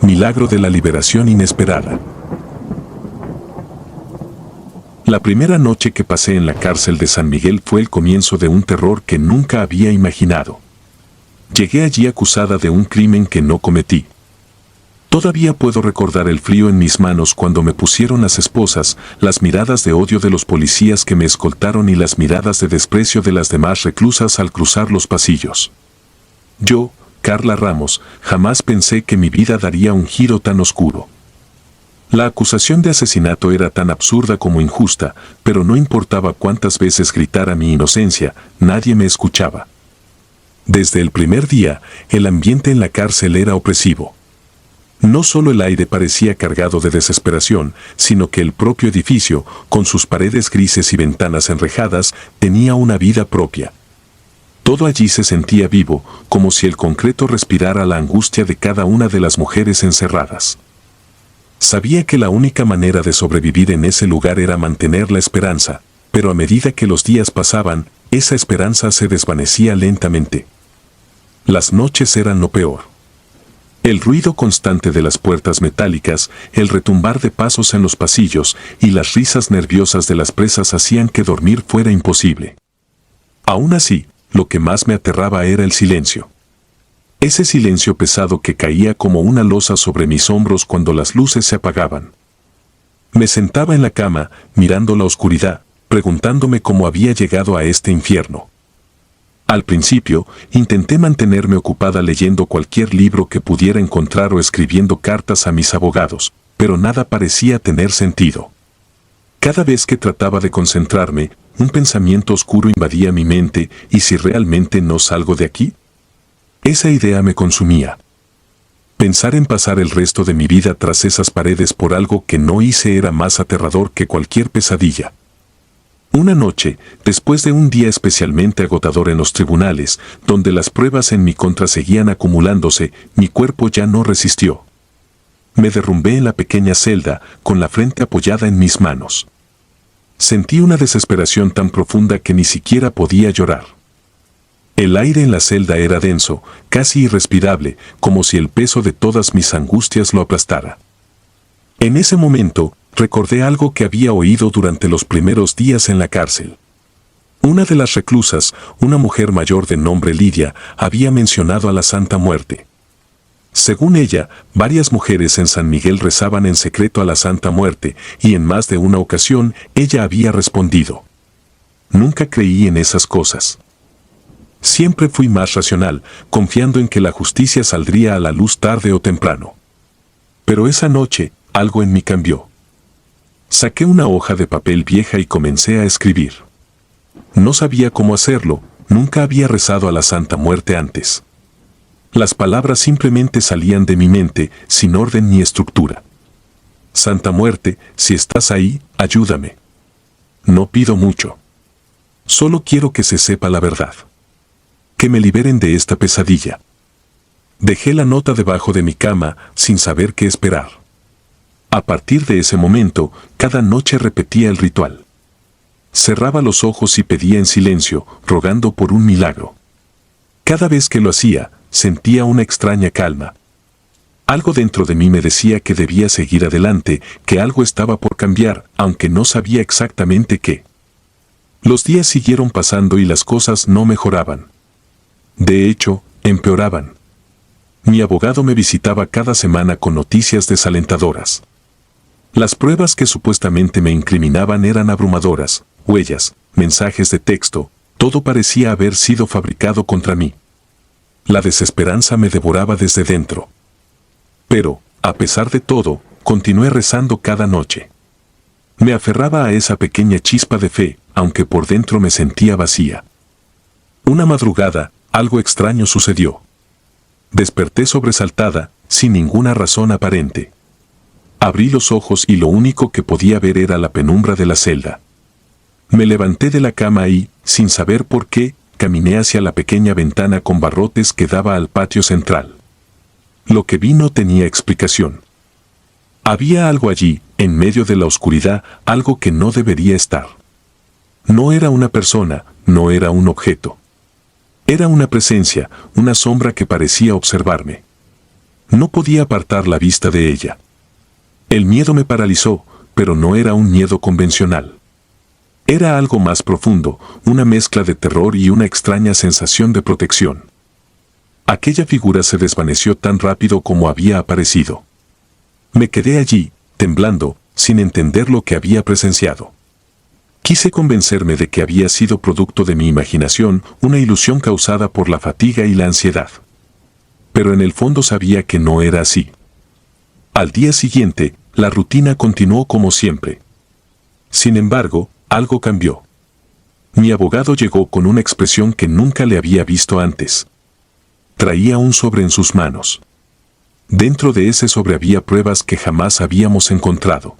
Milagro de la liberación inesperada. La primera noche que pasé en la cárcel de San Miguel fue el comienzo de un terror que nunca había imaginado. Llegué allí acusada de un crimen que no cometí. Todavía puedo recordar el frío en mis manos cuando me pusieron las esposas, las miradas de odio de los policías que me escoltaron y las miradas de desprecio de las demás reclusas al cruzar los pasillos. Yo, Carla Ramos, jamás pensé que mi vida daría un giro tan oscuro. La acusación de asesinato era tan absurda como injusta, pero no importaba cuántas veces gritara mi inocencia, nadie me escuchaba. Desde el primer día, el ambiente en la cárcel era opresivo. No solo el aire parecía cargado de desesperación, sino que el propio edificio, con sus paredes grises y ventanas enrejadas, tenía una vida propia. Todo allí se sentía vivo, como si el concreto respirara la angustia de cada una de las mujeres encerradas. Sabía que la única manera de sobrevivir en ese lugar era mantener la esperanza, pero a medida que los días pasaban, esa esperanza se desvanecía lentamente. Las noches eran lo peor. El ruido constante de las puertas metálicas, el retumbar de pasos en los pasillos y las risas nerviosas de las presas hacían que dormir fuera imposible. Aún así, lo que más me aterraba era el silencio. Ese silencio pesado que caía como una losa sobre mis hombros cuando las luces se apagaban. Me sentaba en la cama, mirando la oscuridad, preguntándome cómo había llegado a este infierno. Al principio, intenté mantenerme ocupada leyendo cualquier libro que pudiera encontrar o escribiendo cartas a mis abogados, pero nada parecía tener sentido. Cada vez que trataba de concentrarme, un pensamiento oscuro invadía mi mente, ¿y si realmente no salgo de aquí? Esa idea me consumía. Pensar en pasar el resto de mi vida tras esas paredes por algo que no hice era más aterrador que cualquier pesadilla. Una noche, después de un día especialmente agotador en los tribunales, donde las pruebas en mi contra seguían acumulándose, mi cuerpo ya no resistió. Me derrumbé en la pequeña celda, con la frente apoyada en mis manos. Sentí una desesperación tan profunda que ni siquiera podía llorar. El aire en la celda era denso, casi irrespirable, como si el peso de todas mis angustias lo aplastara. En ese momento, recordé algo que había oído durante los primeros días en la cárcel. Una de las reclusas, una mujer mayor de nombre Lidia, había mencionado a la Santa Muerte. Según ella, varias mujeres en San Miguel rezaban en secreto a la Santa Muerte, y en más de una ocasión ella había respondido: "Nunca creí en esas cosas". Siempre fui más racional, confiando en que la justicia saldría a la luz tarde o temprano. Pero esa noche, algo en mí cambió. Saqué una hoja de papel vieja y comencé a escribir. No sabía cómo hacerlo, nunca había rezado a la Santa Muerte antes. Las palabras simplemente salían de mi mente, sin orden ni estructura. Santa Muerte, si estás ahí, ayúdame. No pido mucho. Solo quiero que se sepa la verdad. Que me liberen de esta pesadilla. Dejé la nota debajo de mi cama, sin saber qué esperar. A partir de ese momento, cada noche repetía el ritual. Cerraba los ojos y pedía en silencio, rogando por un milagro. Cada vez que lo hacía, sentía una extraña calma. Algo dentro de mí me decía que debía seguir adelante, que algo estaba por cambiar, aunque no sabía exactamente qué. Los días siguieron pasando y las cosas no mejoraban. De hecho, empeoraban. Mi abogado me visitaba cada semana con noticias desalentadoras. Las pruebas que supuestamente me incriminaban eran abrumadoras: huellas, mensajes de texto, todo parecía haber sido fabricado contra mí. La desesperanza me devoraba desde dentro. Pero, a pesar de todo, continué rezando cada noche. Me aferraba a esa pequeña chispa de fe, aunque por dentro me sentía vacía. Una madrugada, algo extraño sucedió. Desperté sobresaltada, sin ninguna razón aparente. Abrí los ojos y lo único que podía ver era la penumbra de la celda. Me levanté de la cama y, sin saber por qué, caminé hacia la pequeña ventana con barrotes que daba al patio central. Lo que vi no tenía explicación. Había algo allí, en medio de la oscuridad, algo que no debería estar. No era una persona, no era un objeto. Era una presencia, una sombra que parecía observarme. No podía apartar la vista de ella. El miedo me paralizó, pero no era un miedo convencional. Era algo más profundo, una mezcla de terror y una extraña sensación de protección. Aquella figura se desvaneció tan rápido como había aparecido. Me quedé allí, temblando, sin entender lo que había presenciado. Quise convencerme de que había sido producto de mi imaginación, una ilusión causada por la fatiga y la ansiedad. Pero en el fondo sabía que no era así. Al día siguiente, la rutina continuó como siempre. Sin embargo, algo cambió. Mi abogado llegó con una expresión que nunca le había visto antes. Traía un sobre en sus manos. Dentro de ese sobre había pruebas que jamás habíamos encontrado.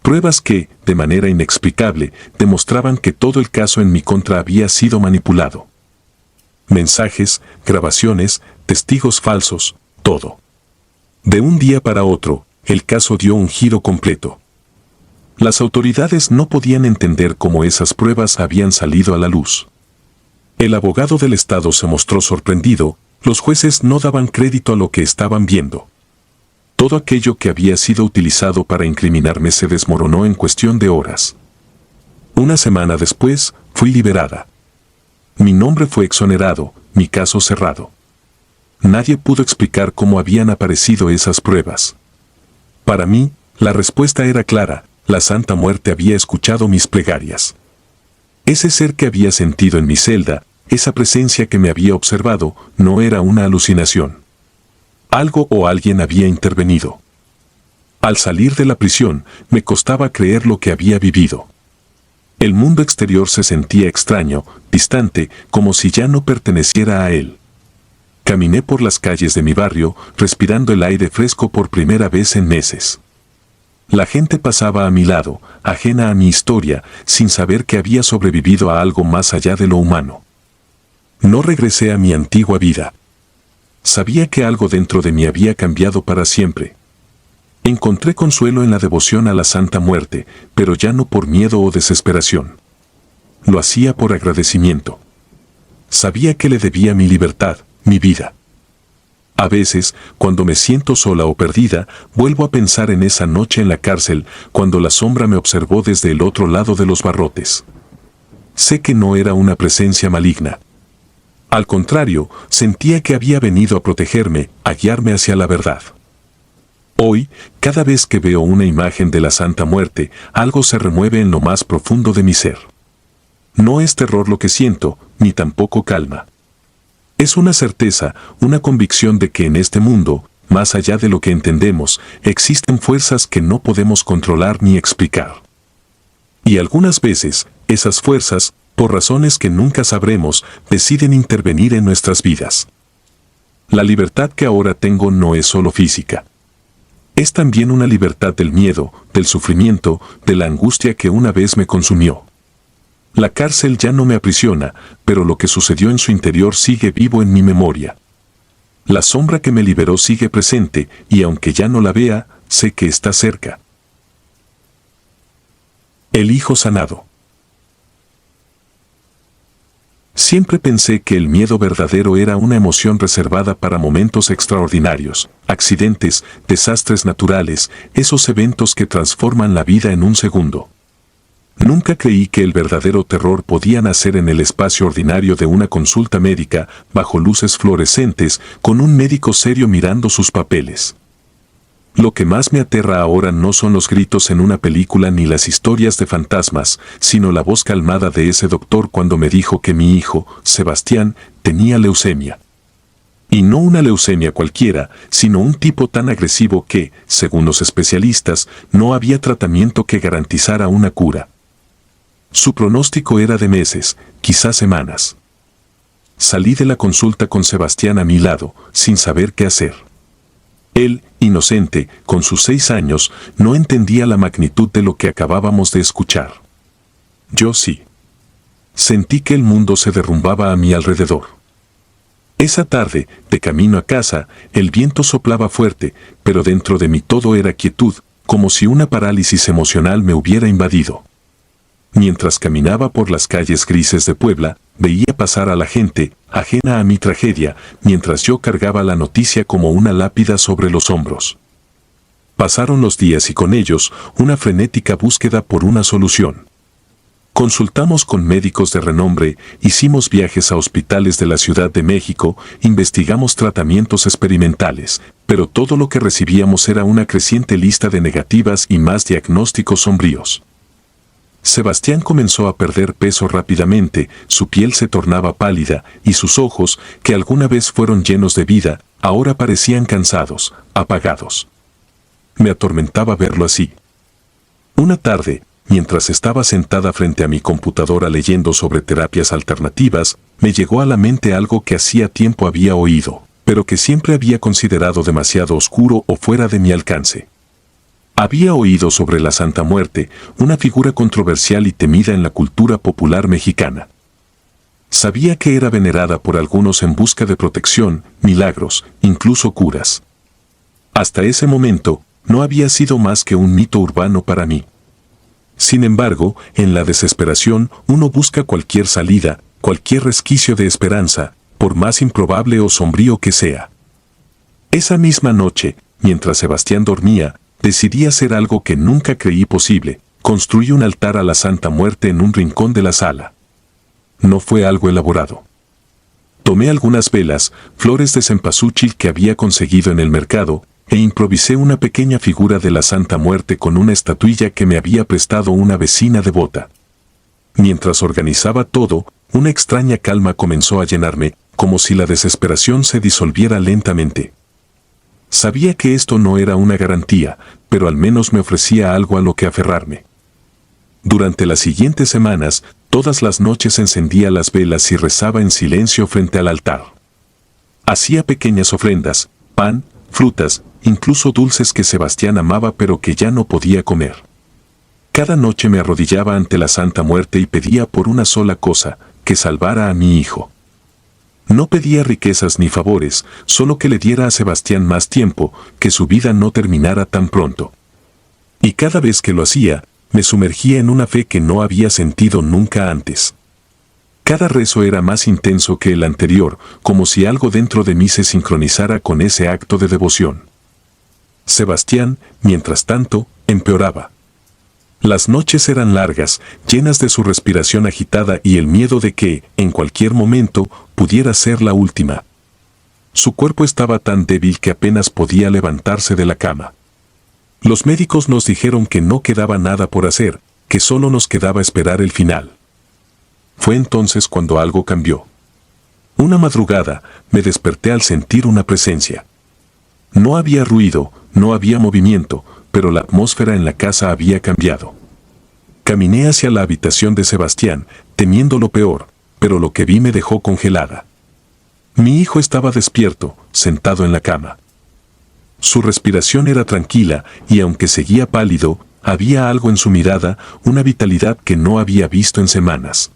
Pruebas que, de manera inexplicable, demostraban que todo el caso en mi contra había sido manipulado. Mensajes, grabaciones, testigos falsos, todo. De un día para otro, el caso dio un giro completo. Las autoridades no podían entender cómo esas pruebas habían salido a la luz. El abogado del Estado se mostró sorprendido, los jueces no daban crédito a lo que estaban viendo. Todo aquello que había sido utilizado para incriminarme se desmoronó en cuestión de horas. Una semana después, fui liberada. Mi nombre fue exonerado, mi caso cerrado. Nadie pudo explicar cómo habían aparecido esas pruebas. Para mí, la respuesta era clara, la Santa Muerte había escuchado mis plegarias. Ese ser que había sentido en mi celda, esa presencia que me había observado, no era una alucinación. Algo o alguien había intervenido. Al salir de la prisión, me costaba creer lo que había vivido. El mundo exterior se sentía extraño, distante, como si ya no perteneciera a él. Caminé por las calles de mi barrio, respirando el aire fresco por primera vez en meses. La gente pasaba a mi lado, ajena a mi historia, sin saber que había sobrevivido a algo más allá de lo humano. No regresé a mi antigua vida. Sabía que algo dentro de mí había cambiado para siempre. Encontré consuelo en la devoción a la Santa Muerte, pero ya no por miedo o desesperación. Lo hacía por agradecimiento. Sabía que le debía mi libertad, mi vida. A veces, cuando me siento sola o perdida, vuelvo a pensar en esa noche en la cárcel, cuando la sombra me observó desde el otro lado de los barrotes. Sé que no era una presencia maligna. Al contrario, sentía que había venido a protegerme, a guiarme hacia la verdad. Hoy, cada vez que veo una imagen de la Santa Muerte, algo se remueve en lo más profundo de mi ser. No es terror lo que siento, ni tampoco calma. Es una certeza, una convicción de que en este mundo, más allá de lo que entendemos, existen fuerzas que no podemos controlar ni explicar. Y algunas veces, esas fuerzas, por razones que nunca sabremos, deciden intervenir en nuestras vidas. La libertad que ahora tengo no es solo física. Es también una libertad del miedo, del sufrimiento, de la angustia que una vez me consumió. La cárcel ya no me aprisiona, pero lo que sucedió en su interior sigue vivo en mi memoria. La sombra que me liberó sigue presente, y aunque ya no la vea, sé que está cerca. El hijo sanado. Siempre pensé que el miedo verdadero era una emoción reservada para momentos extraordinarios, accidentes, desastres naturales, esos eventos que transforman la vida en un segundo. Nunca creí que el verdadero terror podía nacer en el espacio ordinario de una consulta médica, bajo luces fluorescentes, con un médico serio mirando sus papeles. Lo que más me aterra ahora no son los gritos en una película ni las historias de fantasmas, sino la voz calmada de ese doctor cuando me dijo que mi hijo, Sebastián, tenía leucemia. Y no una leucemia cualquiera, sino un tipo tan agresivo que, según los especialistas, no había tratamiento que garantizara una cura. Su pronóstico era de meses, quizás semanas. Salí de la consulta con Sebastián a mi lado, sin saber qué hacer. Él, inocente, con sus 6 años, no entendía la magnitud de lo que acabábamos de escuchar. Yo sí. Sentí que el mundo se derrumbaba a mi alrededor. Esa tarde, de camino a casa, el viento soplaba fuerte, pero dentro de mí todo era quietud, como si una parálisis emocional me hubiera invadido. Mientras caminaba por las calles grises de Puebla, veía pasar a la gente, ajena a mi tragedia, mientras yo cargaba la noticia como una lápida sobre los hombros. Pasaron los días y con ellos una frenética búsqueda por una solución. Consultamos con médicos de renombre, hicimos viajes a hospitales de la Ciudad de México, investigamos tratamientos experimentales, pero todo lo que recibíamos era una creciente lista de negativas y más diagnósticos sombríos. Sebastián comenzó a perder peso rápidamente, su piel se tornaba pálida y sus ojos, que alguna vez fueron llenos de vida, ahora parecían cansados, apagados. Me atormentaba verlo así. Una tarde, mientras estaba sentada frente a mi computadora leyendo sobre terapias alternativas, me llegó a la mente algo que hacía tiempo había oído, pero que siempre había considerado demasiado oscuro o fuera de mi alcance. Había oído sobre la Santa Muerte, una figura controversial y temida en la cultura popular mexicana. Sabía que era venerada por algunos en busca de protección, milagros, incluso curas. Hasta ese momento, no había sido más que un mito urbano para mí. Sin embargo, en la desesperación, uno busca cualquier salida, cualquier resquicio de esperanza, por más improbable o sombrío que sea. Esa misma noche, mientras Sebastián dormía, decidí hacer algo que nunca creí posible: construí un altar a la Santa Muerte en un rincón de la sala. No fue algo elaborado. Tomé algunas velas, flores de cempasúchil que había conseguido en el mercado, e improvisé una pequeña figura de la Santa Muerte con una estatuilla que me había prestado una vecina devota. Mientras organizaba todo, una extraña calma comenzó a llenarme, como si la desesperación se disolviera lentamente. Sabía que esto no era una garantía, pero al menos me ofrecía algo a lo que aferrarme. Durante las siguientes semanas, todas las noches encendía las velas y rezaba en silencio frente al altar. Hacía pequeñas ofrendas, pan, frutas, incluso dulces que Sebastián amaba pero que ya no podía comer. Cada noche me arrodillaba ante la Santa Muerte y pedía por una sola cosa: que salvara a mi hijo. No pedía riquezas ni favores, solo que le diera a Sebastián más tiempo, que su vida no terminara tan pronto. Y cada vez que lo hacía, me sumergía en una fe que no había sentido nunca antes. Cada rezo era más intenso que el anterior, como si algo dentro de mí se sincronizara con ese acto de devoción. Sebastián, mientras tanto, empeoraba. Las noches eran largas, llenas de su respiración agitada y el miedo de que, en cualquier momento, pudiera ser la última. Su cuerpo estaba tan débil que apenas podía levantarse de la cama. Los médicos nos dijeron que no quedaba nada por hacer, que solo nos quedaba esperar el final. Fue entonces cuando algo cambió. Una madrugada, me desperté al sentir una presencia. No había ruido, no había movimiento, pero la atmósfera en la casa había cambiado. Caminé hacia la habitación de Sebastián, temiendo lo peor, pero lo que vi me dejó congelada. Mi hijo estaba despierto, sentado en la cama. Su respiración era tranquila y aunque seguía pálido, había algo en su mirada, una vitalidad que no había visto en semanas.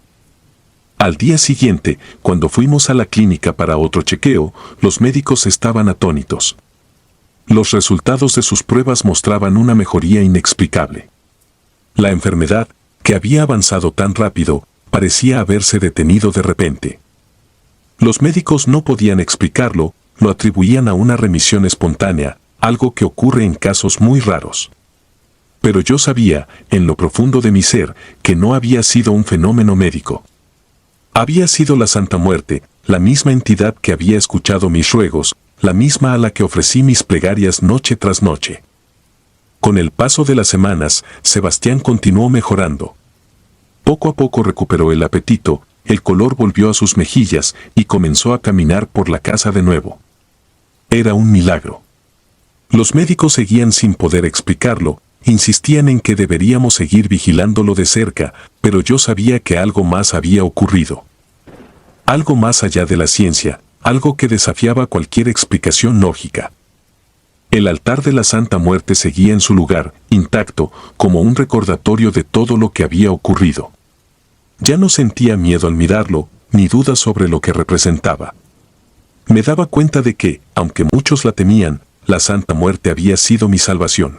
Al día siguiente, cuando fuimos a la clínica para otro chequeo, los médicos estaban atónitos. Los resultados de sus pruebas mostraban una mejoría inexplicable. La enfermedad, que había avanzado tan rápido, parecía haberse detenido de repente. Los médicos no podían explicarlo, lo atribuían a una remisión espontánea, algo que ocurre en casos muy raros. Pero yo sabía, en lo profundo de mi ser, que no había sido un fenómeno médico. Había sido la Santa Muerte, la misma entidad que había escuchado mis ruegos, la misma a la que ofrecí mis plegarias noche tras noche. Con el paso de las semanas, Sebastián continuó mejorando. Poco a poco recuperó el apetito, el color volvió a sus mejillas y comenzó a caminar por la casa de nuevo. Era un milagro. Los médicos seguían sin poder explicarlo, insistían en que deberíamos seguir vigilándolo de cerca, pero yo sabía que algo más había ocurrido. Algo más allá de la ciencia, algo que desafiaba cualquier explicación lógica. El altar de la Santa Muerte seguía en su lugar, intacto, como un recordatorio de todo lo que había ocurrido. Ya no sentía miedo al mirarlo, ni dudas sobre lo que representaba. Me daba cuenta de que, aunque muchos la temían, la Santa Muerte había sido mi salvación.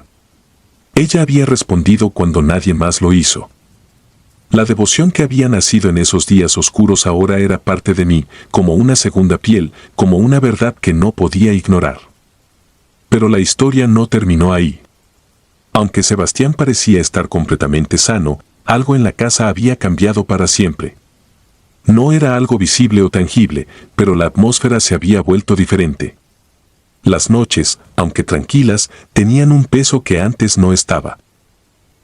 Ella había respondido cuando nadie más lo hizo. La devoción que había nacido en esos días oscuros ahora era parte de mí, como una segunda piel, como una verdad que no podía ignorar. Pero la historia no terminó ahí. Aunque Sebastián parecía estar completamente sano, algo en la casa había cambiado para siempre. No era algo visible o tangible, pero la atmósfera se había vuelto diferente. Las noches, aunque tranquilas, tenían un peso que antes no estaba.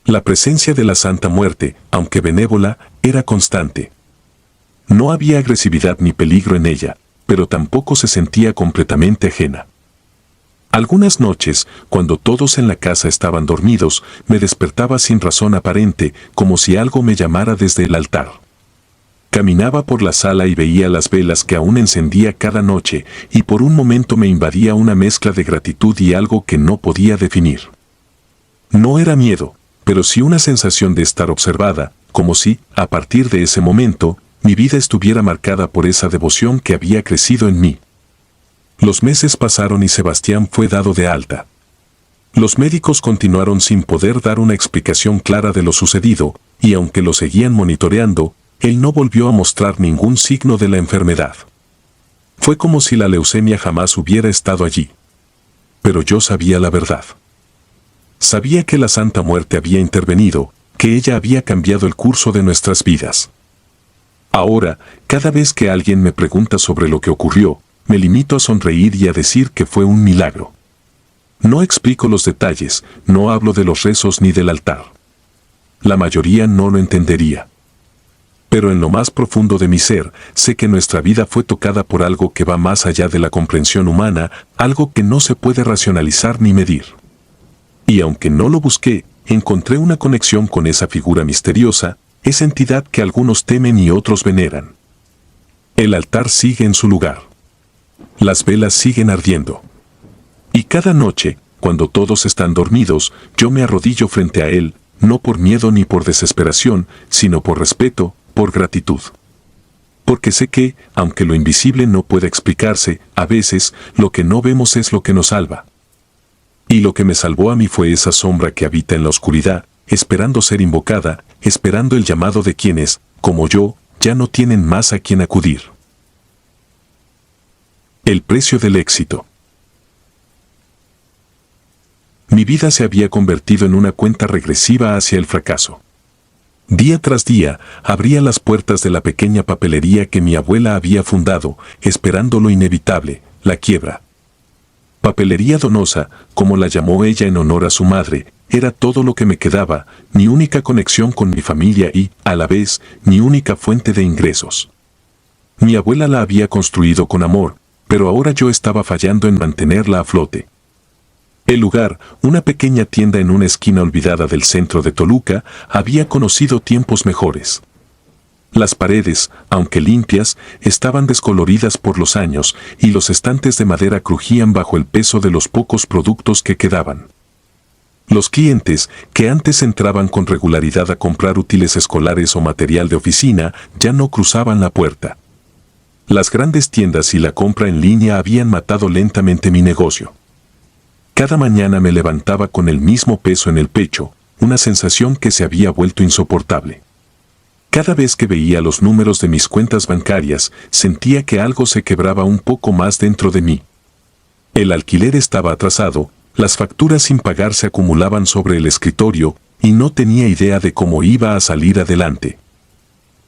La presencia de la Santa Muerte, aunque benévola, era constante. No había agresividad ni peligro en ella, pero tampoco se sentía completamente ajena. Algunas noches, cuando todos en la casa estaban dormidos, me despertaba sin razón aparente, como si algo me llamara desde el altar. Caminaba por la sala y veía las velas que aún encendía cada noche, y por un momento me invadía una mezcla de gratitud y algo que no podía definir. No era miedo, pero sí una sensación de estar observada, como si, a partir de ese momento, mi vida estuviera marcada por esa devoción que había crecido en mí. Los meses pasaron y Sebastián fue dado de alta. Los médicos continuaron sin poder dar una explicación clara de lo sucedido, y aunque lo seguían monitoreando, él no volvió a mostrar ningún signo de la enfermedad. Fue como si la leucemia jamás hubiera estado allí. Pero yo sabía la verdad. Sabía que la Santa Muerte había intervenido, que ella había cambiado el curso de nuestras vidas. Ahora, cada vez que alguien me pregunta sobre lo que ocurrió, me limito a sonreír y a decir que fue un milagro. No explico los detalles, no hablo de los rezos ni del altar. La mayoría no lo entendería. Pero en lo más profundo de mi ser, sé que nuestra vida fue tocada por algo que va más allá de la comprensión humana, algo que no se puede racionalizar ni medir. Y aunque no lo busqué, encontré una conexión con esa figura misteriosa, esa entidad que algunos temen y otros veneran. El altar sigue en su lugar. Las velas siguen ardiendo. Y cada noche, cuando todos están dormidos, yo me arrodillo frente a él, no por miedo ni por desesperación, sino por respeto, por gratitud. Porque sé que, aunque lo invisible no pueda explicarse, a veces, lo que no vemos es lo que nos salva. Y lo que me salvó a mí fue esa sombra que habita en la oscuridad, esperando ser invocada, esperando el llamado de quienes, como yo, ya no tienen más a quien acudir. El precio del éxito. Mi vida se había convertido en una cuenta regresiva hacia el fracaso. Día tras día, abría las puertas de la pequeña papelería que mi abuela había fundado, esperando lo inevitable, la quiebra. Papelería Donosa, como la llamó ella en honor a su madre, era todo lo que me quedaba, mi única conexión con mi familia y, a la vez, mi única fuente de ingresos. Mi abuela la había construido con amor, pero ahora yo estaba fallando en mantenerla a flote. El lugar, una pequeña tienda en una esquina olvidada del centro de Toluca, había conocido tiempos mejores. Las paredes, aunque limpias, estaban descoloridas por los años y los estantes de madera crujían bajo el peso de los pocos productos que quedaban. Los clientes, que antes entraban con regularidad a comprar útiles escolares o material de oficina, ya no cruzaban la puerta. Las grandes tiendas y la compra en línea habían matado lentamente mi negocio. Cada mañana me levantaba con el mismo peso en el pecho, una sensación que se había vuelto insoportable. Cada vez que veía los números de mis cuentas bancarias, sentía que algo se quebraba un poco más dentro de mí. El alquiler estaba atrasado, las facturas sin pagar se acumulaban sobre el escritorio, y no tenía idea de cómo iba a salir adelante.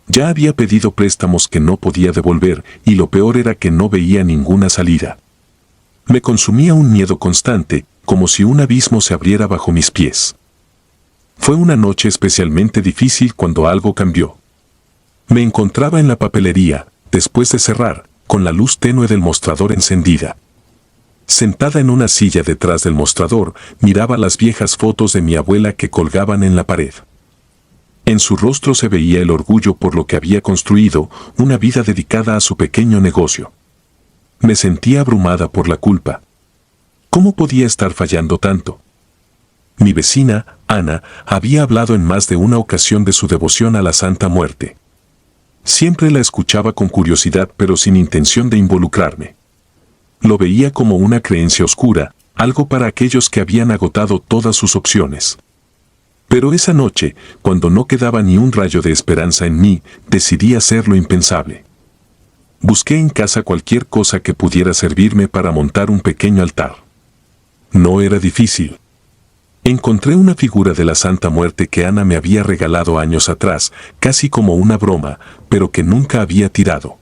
Ya había pedido préstamos que no podía devolver, y lo peor era que no veía ninguna salida. Me consumía un miedo constante, como si un abismo se abriera bajo mis pies. Fue una noche especialmente difícil cuando algo cambió. Me encontraba en la papelería, después de cerrar, con la luz tenue del mostrador encendida. Sentada en una silla detrás del mostrador, miraba las viejas fotos de mi abuela que colgaban en la pared. En su rostro se veía el orgullo por lo que había construido, una vida dedicada a su pequeño negocio. Me sentía abrumada por la culpa. ¿Cómo podía estar fallando tanto? Mi vecina, Ana, había hablado en más de una ocasión de su devoción a la Santa Muerte. Siempre la escuchaba con curiosidad pero sin intención de involucrarme. Lo veía como una creencia oscura, algo para aquellos que habían agotado todas sus opciones. Pero esa noche, cuando no quedaba ni un rayo de esperanza en mí, decidí hacer lo impensable. Busqué en casa cualquier cosa que pudiera servirme para montar un pequeño altar. No era difícil. Encontré una figura de la Santa Muerte que Ana me había regalado años atrás, casi como una broma, pero que nunca había tirado.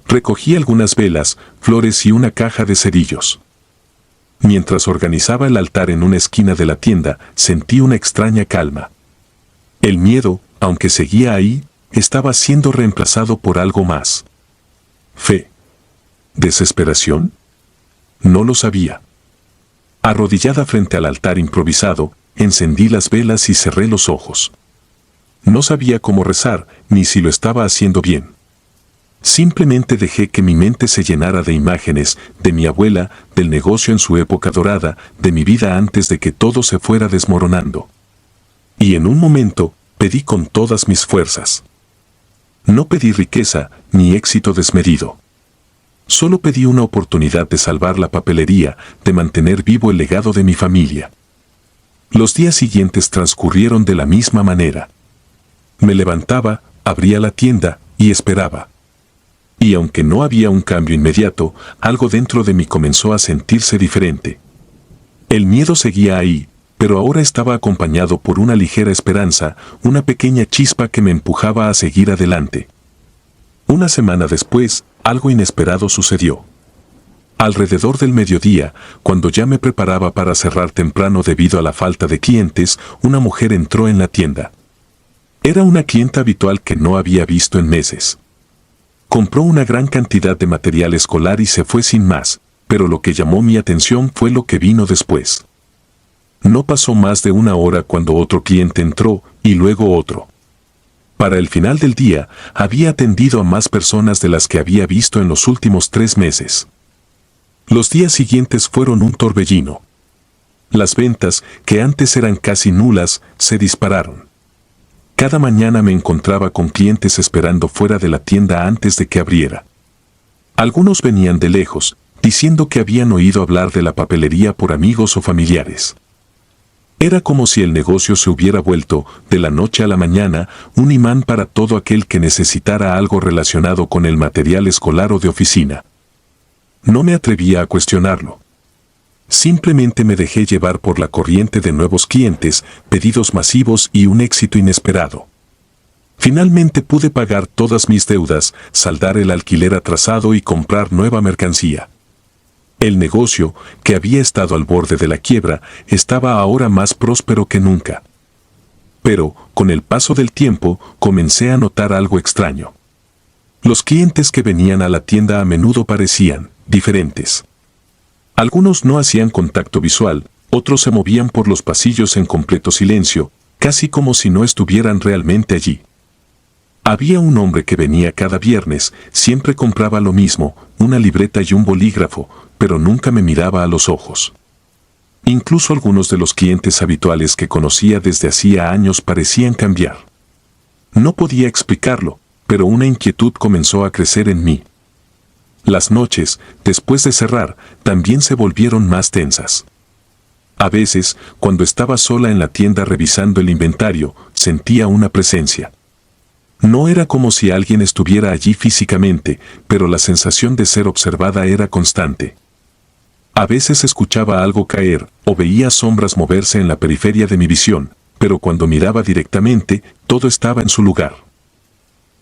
Recogí algunas velas, flores y una caja de cerillos. Mientras organizaba el altar en una esquina de la tienda, sentí una extraña calma. El miedo, aunque seguía ahí, estaba siendo reemplazado por algo más. ¿Fe? ¿Desesperación? No lo sabía. Arrodillada frente al altar improvisado, encendí las velas y cerré los ojos. No sabía cómo rezar, ni si lo estaba haciendo bien. Simplemente dejé que mi mente se llenara de imágenes, de mi abuela, del negocio en su época dorada, de mi vida antes de que todo se fuera desmoronando. Y en un momento, pedí con todas mis fuerzas. No pedí riqueza, ni éxito desmedido. Solo pedí una oportunidad de salvar la papelería, de mantener vivo el legado de mi familia. Los días siguientes transcurrieron de la misma manera. Me levantaba, abría la tienda y esperaba. Y aunque no había un cambio inmediato, algo dentro de mí comenzó a sentirse diferente. El miedo seguía ahí, pero ahora estaba acompañado por una ligera esperanza, una pequeña chispa que me empujaba a seguir adelante. Una semana después, algo inesperado sucedió. Alrededor del mediodía, cuando ya me preparaba para cerrar temprano debido a la falta de clientes, una mujer entró en la tienda. Era una clienta habitual que no había visto en meses. Compró una gran cantidad de material escolar y se fue sin más, pero lo que llamó mi atención fue lo que vino después. No pasó más de una hora cuando otro cliente entró y luego otro. Para el final del día, había atendido a más personas de las que había visto en los últimos 3 meses. Los días siguientes fueron un torbellino. Las ventas, que antes eran casi nulas, se dispararon. Cada mañana me encontraba con clientes esperando fuera de la tienda antes de que abriera. Algunos venían de lejos, diciendo que habían oído hablar de la papelería por amigos o familiares. Era como si el negocio se hubiera vuelto, de la noche a la mañana, un imán para todo aquel que necesitara algo relacionado con el material escolar o de oficina. No me atrevía a cuestionarlo. Simplemente me dejé llevar por la corriente de nuevos clientes, pedidos masivos y un éxito inesperado. Finalmente pude pagar todas mis deudas, saldar el alquiler atrasado y comprar nueva mercancía. El negocio, que había estado al borde de la quiebra, estaba ahora más próspero que nunca. Pero, con el paso del tiempo, comencé a notar algo extraño. Los clientes que venían a la tienda a menudo parecían diferentes. Algunos no hacían contacto visual, otros se movían por los pasillos en completo silencio, casi como si no estuvieran realmente allí. Había un hombre que venía cada viernes, siempre compraba lo mismo, una libreta y un bolígrafo, pero nunca me miraba a los ojos. Incluso algunos de los clientes habituales que conocía desde hacía años parecían cambiar. No podía explicarlo, pero una inquietud comenzó a crecer en mí. Las noches, después de cerrar, también se volvieron más tensas. A veces, cuando estaba sola en la tienda revisando el inventario, sentía una presencia. No era como si alguien estuviera allí físicamente, pero la sensación de ser observada era constante. A veces escuchaba algo caer, o veía sombras moverse en la periferia de mi visión, pero cuando miraba directamente, todo estaba en su lugar.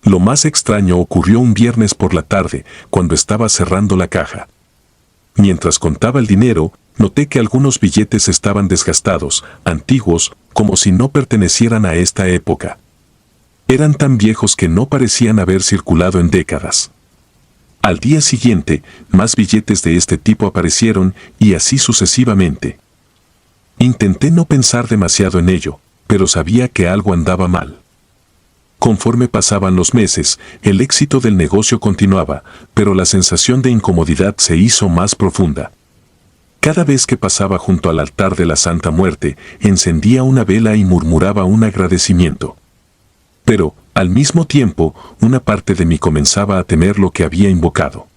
Lo más extraño ocurrió un viernes por la tarde, cuando estaba cerrando la caja. Mientras contaba el dinero, noté que algunos billetes estaban desgastados, antiguos, como si no pertenecieran a esta época. Eran tan viejos que no parecían haber circulado en décadas. Al día siguiente, más billetes de este tipo aparecieron, y así sucesivamente. Intenté no pensar demasiado en ello, pero sabía que algo andaba mal. Conforme pasaban los meses, el éxito del negocio continuaba, pero la sensación de incomodidad se hizo más profunda. Cada vez que pasaba junto al altar de la Santa Muerte, encendía una vela y murmuraba un agradecimiento. Pero, al mismo tiempo, una parte de mí comenzaba a temer lo que había invocado.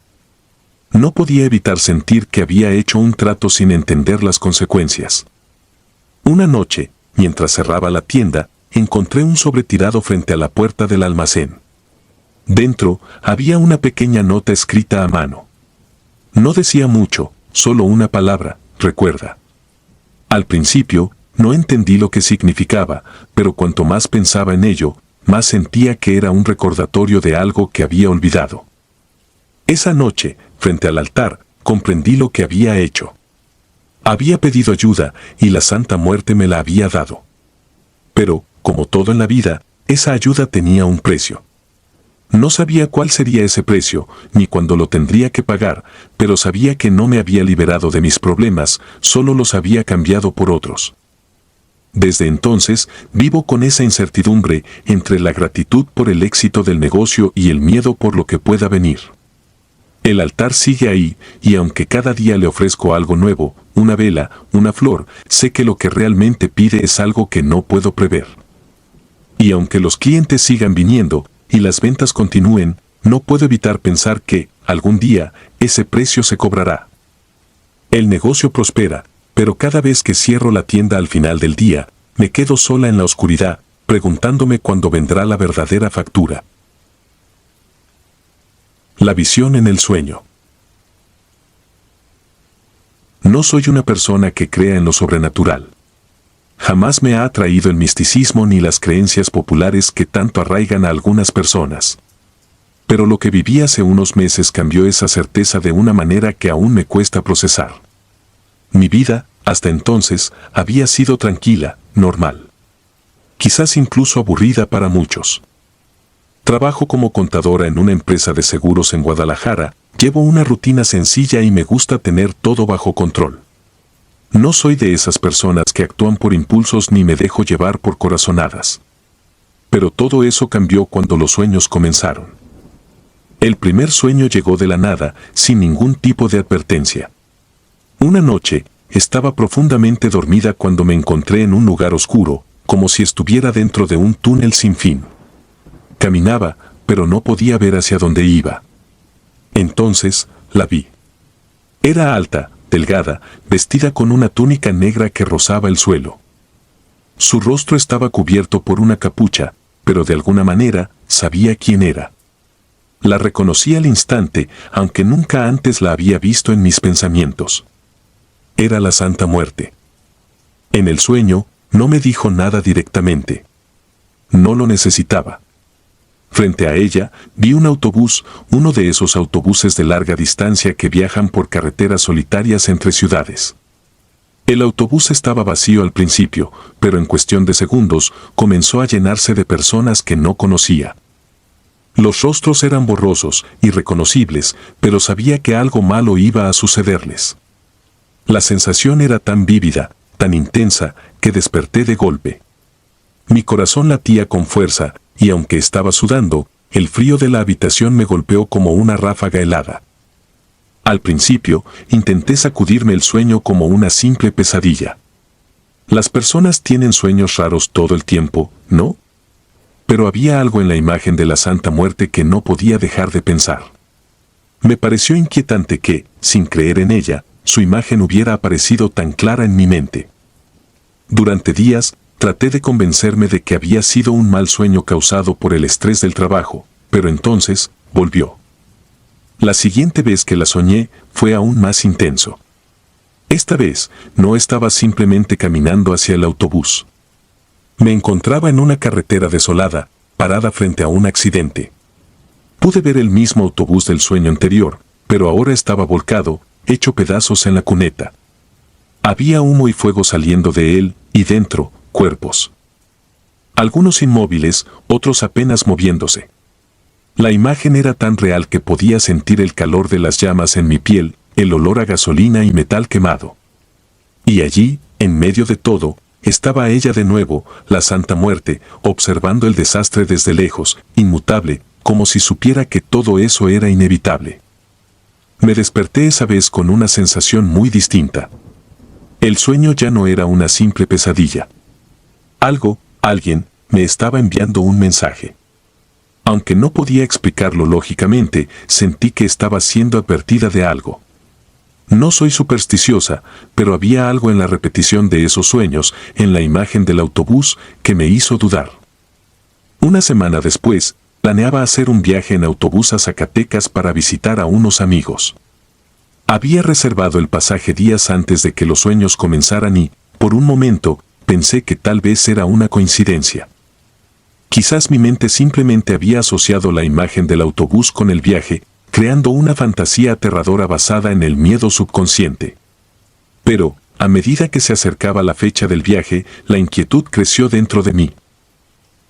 No podía evitar sentir que había hecho un trato sin entender las consecuencias. Una noche, mientras cerraba la tienda, encontré un sobre tirado frente a la puerta del almacén. Dentro había una pequeña nota escrita a mano. No decía mucho, solo una palabra, recuerda. Al principio, no entendí lo que significaba, pero cuanto más pensaba en ello, más sentía que era un recordatorio de algo que había olvidado. Esa noche, frente al altar, comprendí lo que había hecho. Había pedido ayuda y la Santa Muerte me la había dado. Pero, como todo en la vida, esa ayuda tenía un precio. No sabía cuál sería ese precio, ni cuándo lo tendría que pagar, pero sabía que no me había liberado de mis problemas, solo los había cambiado por otros. Desde entonces, vivo con esa incertidumbre entre la gratitud por el éxito del negocio y el miedo por lo que pueda venir. El altar sigue ahí, y aunque cada día le ofrezco algo nuevo, una vela, una flor, sé que lo que realmente pide es algo que no puedo prever. Y aunque los clientes sigan viniendo, y las ventas continúen, no puedo evitar pensar que, algún día, ese precio se cobrará. El negocio prospera, pero cada vez que cierro la tienda al final del día, me quedo sola en la oscuridad, preguntándome cuándo vendrá la verdadera factura. La visión en el sueño. No soy una persona que crea en lo sobrenatural. Jamás me ha atraído el misticismo ni las creencias populares que tanto arraigan a algunas personas. Pero lo que viví hace unos meses cambió esa certeza de una manera que aún me cuesta procesar. Mi vida, hasta entonces, había sido tranquila, normal. Quizás incluso aburrida para muchos. Trabajo como contadora en una empresa de seguros en Guadalajara, llevo una rutina sencilla y me gusta tener todo bajo control. No soy de esas personas que actúan por impulsos ni me dejo llevar por corazonadas. Pero todo eso cambió cuando los sueños comenzaron. El primer sueño llegó de la nada, sin ningún tipo de advertencia. Una noche, estaba profundamente dormida cuando me encontré en un lugar oscuro, como si estuviera dentro de un túnel sin fin. Caminaba, pero no podía ver hacia dónde iba. Entonces, la vi. Era alta, delgada, vestida con una túnica negra que rozaba el suelo. Su rostro estaba cubierto por una capucha, pero de alguna manera, sabía quién era. La reconocí al instante, aunque nunca antes la había visto en mis pensamientos. Era la Santa Muerte. En el sueño, no me dijo nada directamente. No lo necesitaba. Frente a ella, vi un autobús, uno de esos autobuses de larga distancia que viajan por carreteras solitarias entre ciudades. El autobús estaba vacío al principio, pero en cuestión de segundos comenzó a llenarse de personas que no conocía. Los rostros eran borrosos, irreconocibles, pero sabía que algo malo iba a sucederles. La sensación era tan vívida, tan intensa, que desperté de golpe. Mi corazón latía con fuerza, y aunque estaba sudando, el frío de la habitación me golpeó como una ráfaga helada. Al principio, intenté sacudirme el sueño como una simple pesadilla. Las personas tienen sueños raros todo el tiempo, ¿no? Pero había algo en la imagen de la Santa Muerte que no podía dejar de pensar. Me pareció inquietante que, sin creer en ella, su imagen hubiera aparecido tan clara en mi mente. Durante días, traté de convencerme de que había sido un mal sueño causado por el estrés del trabajo, pero entonces, volvió. La siguiente vez que la soñé, fue aún más intenso. Esta vez, no estaba simplemente caminando hacia el autobús. Me encontraba en una carretera desolada, parada frente a un accidente. Pude ver el mismo autobús del sueño anterior, pero ahora estaba volcado, hecho pedazos en la cuneta. Había humo y fuego saliendo de él, y dentro, cuerpos. Algunos inmóviles, otros apenas moviéndose. La imagen era tan real que podía sentir el calor de las llamas en mi piel, el olor a gasolina y metal quemado. Y allí, en medio de todo, estaba ella de nuevo, la Santa Muerte, observando el desastre desde lejos, inmutable, como si supiera que todo eso era inevitable. Me desperté esa vez con una sensación muy distinta. El sueño ya no era una simple pesadilla. Alguien, me estaba enviando un mensaje. Aunque no podía explicarlo lógicamente, sentí que estaba siendo advertida de algo. No soy supersticiosa, pero había algo en la repetición de esos sueños, en la imagen del autobús, que me hizo dudar. Una semana después, planeaba hacer un viaje en autobús a Zacatecas para visitar a unos amigos. Había reservado el pasaje días antes de que los sueños comenzaran y, por un momento, pensé que tal vez era una coincidencia. Quizás mi mente simplemente había asociado la imagen del autobús con el viaje, creando una fantasía aterradora basada en el miedo subconsciente. Pero, a medida que se acercaba la fecha del viaje, la inquietud creció dentro de mí.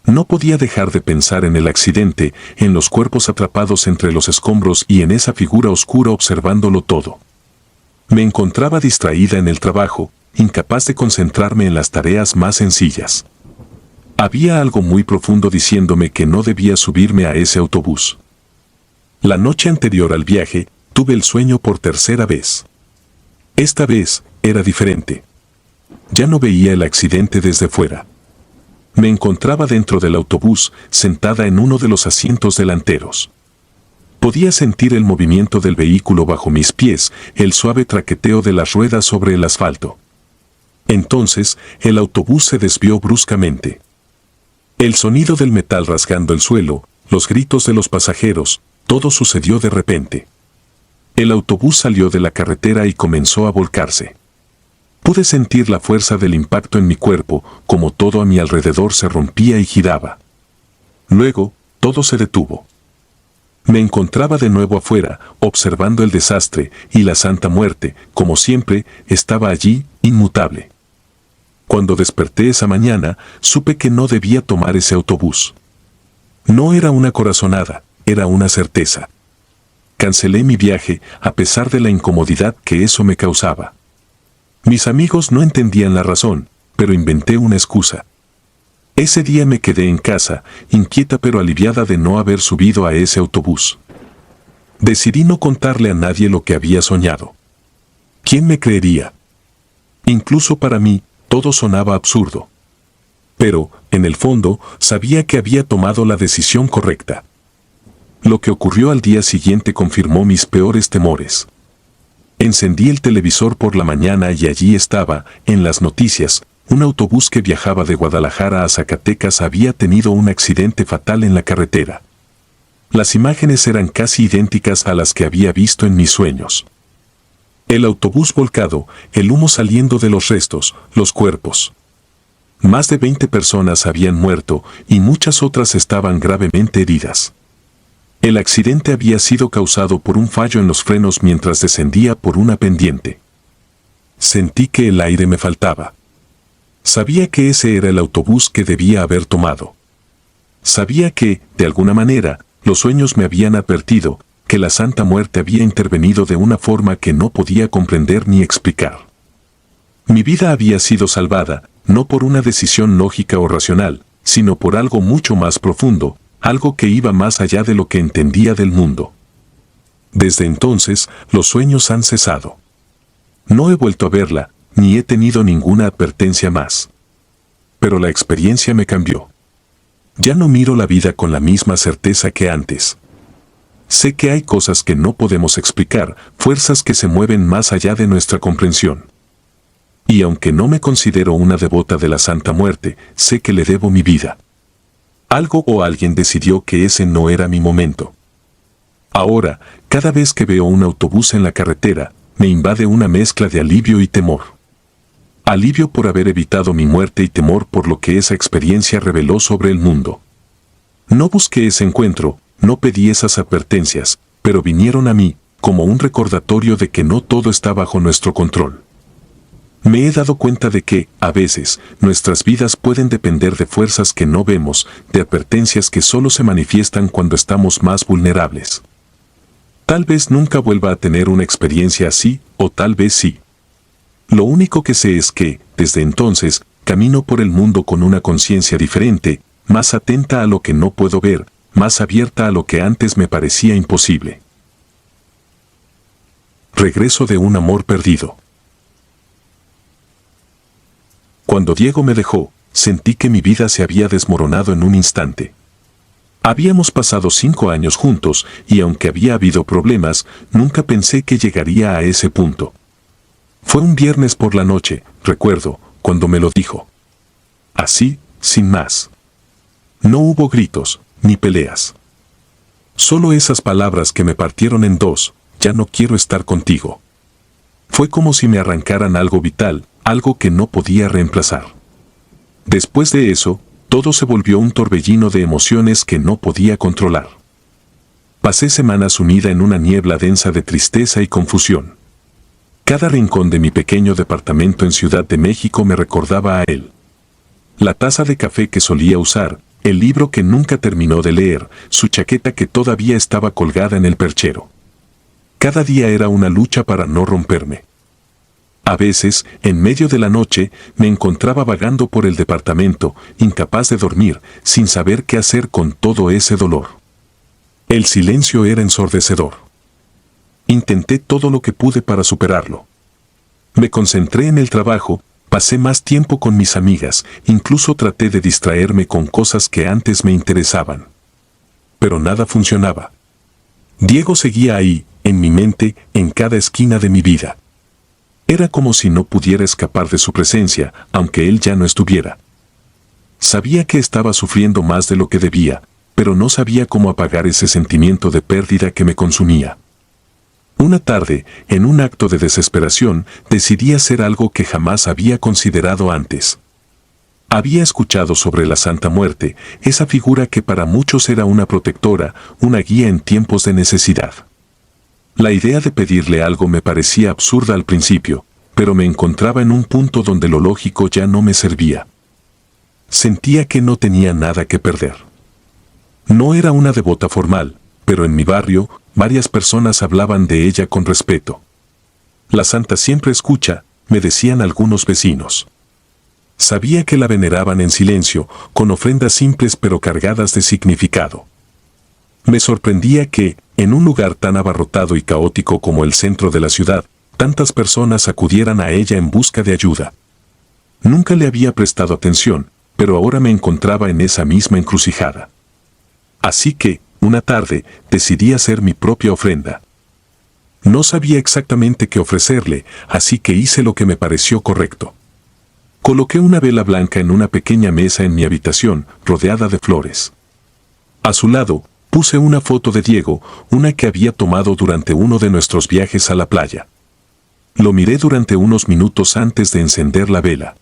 No podía dejar de pensar en el accidente, en los cuerpos atrapados entre los escombros y en esa figura oscura observándolo todo. Me encontraba distraída en el trabajo, incapaz de concentrarme en las tareas más sencillas. Había algo muy profundo diciéndome que no debía subirme a ese autobús. La noche anterior al viaje, tuve el sueño por tercera vez. Esta vez, era diferente. Ya no veía el accidente desde fuera. Me encontraba dentro del autobús, sentada en uno de los asientos delanteros. Podía sentir el movimiento del vehículo bajo mis pies, el suave traqueteo de las ruedas sobre el asfalto. Entonces, el autobús se desvió bruscamente. El sonido del metal rasgando el suelo, los gritos de los pasajeros, todo sucedió de repente. El autobús salió de la carretera y comenzó a volcarse. Pude sentir la fuerza del impacto en mi cuerpo, como todo a mi alrededor se rompía y giraba. Luego, todo se detuvo. Me encontraba de nuevo afuera, observando el desastre, y la Santa Muerte, como siempre, estaba allí, inmutable. Cuando desperté esa mañana, supe que no debía tomar ese autobús. No era una corazonada, era una certeza. Cancelé mi viaje, a pesar de la incomodidad que eso me causaba. Mis amigos no entendían la razón, pero inventé una excusa. Ese día me quedé en casa, inquieta pero aliviada de no haber subido a ese autobús. Decidí no contarle a nadie lo que había soñado. ¿Quién me creería? Incluso para mí, todo sonaba absurdo. Pero, en el fondo, sabía que había tomado la decisión correcta. Lo que ocurrió al día siguiente confirmó mis peores temores. Encendí el televisor por la mañana y allí estaba, en las noticias, un autobús que viajaba de Guadalajara a Zacatecas había tenido un accidente fatal en la carretera. Las imágenes eran casi idénticas a las que había visto en mis sueños. El autobús volcado, el humo saliendo de los restos, los cuerpos. Más de 20 personas habían muerto y muchas otras estaban gravemente heridas. El accidente había sido causado por un fallo en los frenos mientras descendía por una pendiente. Sentí que el aire me faltaba. Sabía que ese era el autobús que debía haber tomado. Sabía que, de alguna manera, los sueños me habían advertido que la Santa Muerte había intervenido de una forma que no podía comprender ni explicar. Mi vida había sido salvada, no por una decisión lógica o racional, sino por algo mucho más profundo, algo que iba más allá de lo que entendía del mundo. Desde entonces, los sueños han cesado. No he vuelto a verla, ni he tenido ninguna advertencia más. Pero la experiencia me cambió. Ya no miro la vida con la misma certeza que antes. Sé que hay cosas que no podemos explicar, fuerzas que se mueven más allá de nuestra comprensión. Y aunque no me considero una devota de la Santa Muerte, sé que le debo mi vida. Algo o alguien decidió que ese no era mi momento. Ahora, cada vez que veo un autobús en la carretera, me invade una mezcla de alivio y temor. Alivio por haber evitado mi muerte y temor por lo que esa experiencia reveló sobre el mundo. No busqué ese encuentro, no pedí esas advertencias, pero vinieron a mí, como un recordatorio de que no todo está bajo nuestro control. Me he dado cuenta de que, a veces, nuestras vidas pueden depender de fuerzas que no vemos, de advertencias que solo se manifiestan cuando estamos más vulnerables. Tal vez nunca vuelva a tener una experiencia así, o tal vez sí. Lo único que sé es que, desde entonces, camino por el mundo con una conciencia diferente, más atenta a lo que no puedo ver, más abierta a lo que antes me parecía imposible. Regreso de un amor perdido. Cuando Diego me dejó, sentí que mi vida se había desmoronado en un instante. Habíamos pasado 5 años juntos y aunque había habido problemas, nunca pensé que llegaría a ese punto. Fue un viernes por la noche, recuerdo, cuando me lo dijo. Así, sin más. No hubo gritos, ni peleas. Solo esas palabras que me partieron en dos: ya no quiero estar contigo. Fue como si me arrancaran algo vital, algo que no podía reemplazar. Después de eso, todo se volvió un torbellino de emociones que no podía controlar. Pasé semanas sumida en una niebla densa de tristeza y confusión. Cada rincón de mi pequeño departamento en Ciudad de México me recordaba a él. La taza de café que solía usar, el libro que nunca terminó de leer, su chaqueta que todavía estaba colgada en el perchero. Cada día era una lucha para no romperme. A veces, en medio de la noche, me encontraba vagando por el departamento, incapaz de dormir, sin saber qué hacer con todo ese dolor. El silencio era ensordecedor. Intenté todo lo que pude para superarlo. Me concentré en el trabajo, pasé más tiempo con mis amigas, incluso traté de distraerme con cosas que antes me interesaban. Pero nada funcionaba. Diego seguía ahí, en mi mente, en cada esquina de mi vida. Era como si no pudiera escapar de su presencia, aunque él ya no estuviera. Sabía que estaba sufriendo más de lo que debía, pero no sabía cómo apagar ese sentimiento de pérdida que me consumía. Una tarde, en un acto de desesperación, decidí hacer algo que jamás había considerado antes. Había escuchado sobre la Santa Muerte, esa figura que para muchos era una protectora, una guía en tiempos de necesidad. La idea de pedirle algo me parecía absurda al principio, pero me encontraba en un punto donde lo lógico ya no me servía. Sentía que no tenía nada que perder. No era una devota formal, pero en mi barrio, varias personas hablaban de ella con respeto. La santa siempre escucha, me decían algunos vecinos. Sabía que la veneraban en silencio, con ofrendas simples pero cargadas de significado. Me sorprendía que, en un lugar tan abarrotado y caótico como el centro de la ciudad, tantas personas acudieran a ella en busca de ayuda. Nunca le había prestado atención, pero ahora me encontraba en esa misma encrucijada. Así que, una tarde, decidí hacer mi propia ofrenda. No sabía exactamente qué ofrecerle, así que hice lo que me pareció correcto. Coloqué una vela blanca en una pequeña mesa en mi habitación, rodeada de flores. A su lado, puse una foto de Diego, una que había tomado durante uno de nuestros viajes a la playa. Lo miré durante unos minutos antes de encender la vela.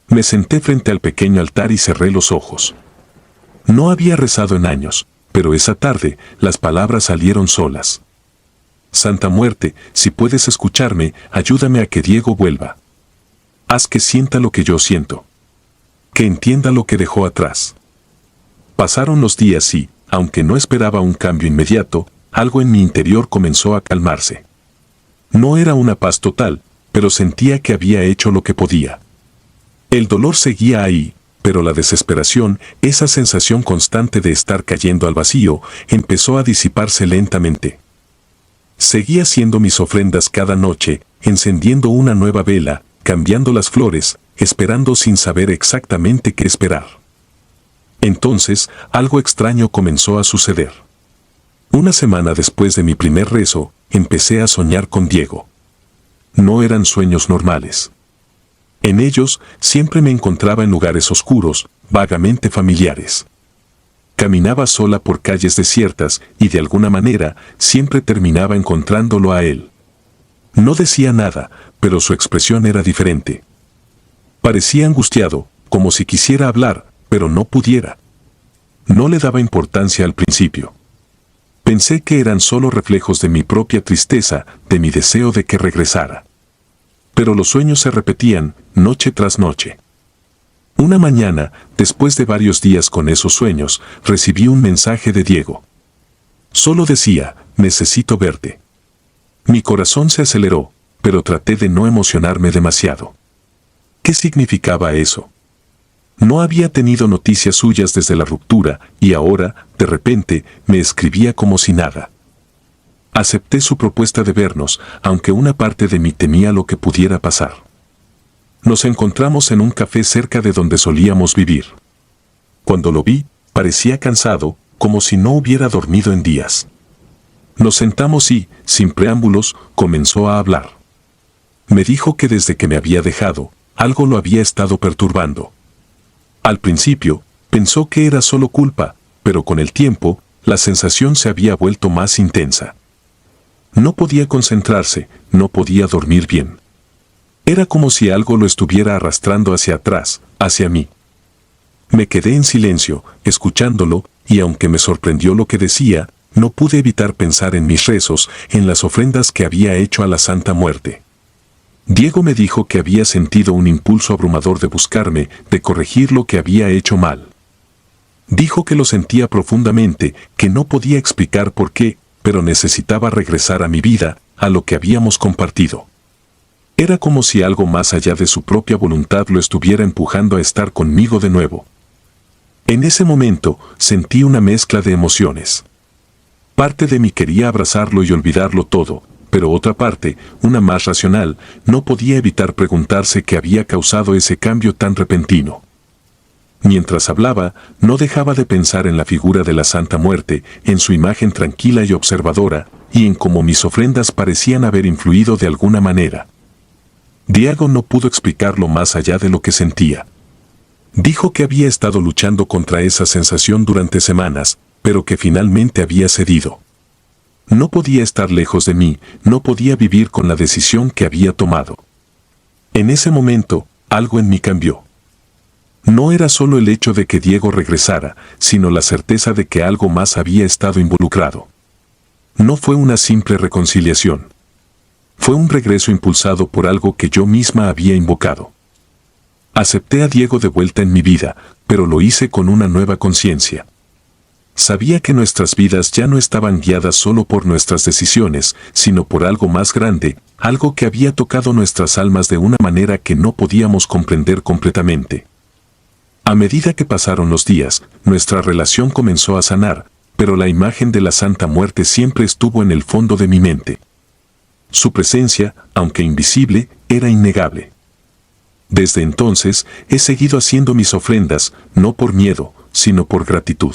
Me senté frente al pequeño altar y cerré los ojos. No había rezado en años, pero esa tarde las palabras salieron solas. Santa Muerte, si puedes escucharme, ayúdame a que Diego vuelva. Haz que sienta lo que yo siento. Que entienda lo que dejó atrás. Pasaron los días y, aunque no esperaba un cambio inmediato, algo en mi interior comenzó a calmarse. No era una paz total, pero sentía que había hecho lo que podía. El dolor seguía ahí, pero la desesperación, esa sensación constante de estar cayendo al vacío, empezó a disiparse lentamente. Seguía haciendo mis ofrendas cada noche, encendiendo una nueva vela, cambiando las flores, esperando sin saber exactamente qué esperar. Entonces, algo extraño comenzó a suceder. Una semana después de mi primer rezo, empecé a soñar con Diego. No eran sueños normales. En ellos, siempre me encontraba en lugares oscuros, vagamente familiares. Caminaba sola por calles desiertas y de alguna manera, siempre terminaba encontrándolo a él. No decía nada, pero su expresión era diferente. Parecía angustiado, como si quisiera hablar, pero no pudiera. No le daba importancia al principio. Pensé que eran solo reflejos de mi propia tristeza, de mi deseo de que regresara. Pero los sueños se repetían, noche tras noche. Una mañana, después de varios días con esos sueños, recibí un mensaje de Diego. Solo decía, necesito verte. Mi corazón se aceleró, pero traté de no emocionarme demasiado. ¿Qué significaba eso? No había tenido noticias suyas desde la ruptura y ahora, de repente, me escribía como si nada. Acepté su propuesta de vernos, aunque una parte de mí temía lo que pudiera pasar. Nos encontramos en un café cerca de donde solíamos vivir. Cuando lo vi, parecía cansado, como si no hubiera dormido en días. Nos sentamos y, sin preámbulos, comenzó a hablar. Me dijo que desde que me había dejado, algo lo había estado perturbando. Al principio, pensó que era solo culpa, pero con el tiempo, la sensación se había vuelto más intensa. No podía concentrarse, no podía dormir bien. Era como si algo lo estuviera arrastrando hacia atrás, hacia mí. Me quedé en silencio, escuchándolo, y aunque me sorprendió lo que decía, no pude evitar pensar en mis rezos, en las ofrendas que había hecho a la Santa Muerte. Diego me dijo que había sentido un impulso abrumador de buscarme, de corregir lo que había hecho mal. Dijo que lo sentía profundamente, que no podía explicar por qué, pero necesitaba regresar a mi vida, a lo que habíamos compartido. Era como si algo más allá de su propia voluntad lo estuviera empujando a estar conmigo de nuevo. En ese momento, sentí una mezcla de emociones. Parte de mí quería abrazarlo y olvidarlo todo, pero otra parte, una más racional, no podía evitar preguntarse qué había causado ese cambio tan repentino. Mientras hablaba, no dejaba de pensar en la figura de la Santa Muerte, en su imagen tranquila y observadora, y en cómo mis ofrendas parecían haber influido de alguna manera. Diego no pudo explicarlo más allá de lo que sentía. Dijo que había estado luchando contra esa sensación durante semanas, pero que finalmente había cedido. No podía estar lejos de mí, no podía vivir con la decisión que había tomado. En ese momento, algo en mí cambió. No era solo el hecho de que Diego regresara, sino la certeza de que algo más había estado involucrado. No fue una simple reconciliación. Fue un regreso impulsado por algo que yo misma había invocado. Acepté a Diego de vuelta en mi vida, pero lo hice con una nueva conciencia. Sabía que nuestras vidas ya no estaban guiadas solo por nuestras decisiones, sino por algo más grande, algo que había tocado nuestras almas de una manera que no podíamos comprender completamente. A medida que pasaron los días, nuestra relación comenzó a sanar, pero la imagen de la Santa Muerte siempre estuvo en el fondo de mi mente. Su presencia, aunque invisible, era innegable. Desde entonces, he seguido haciendo mis ofrendas, no por miedo, sino por gratitud.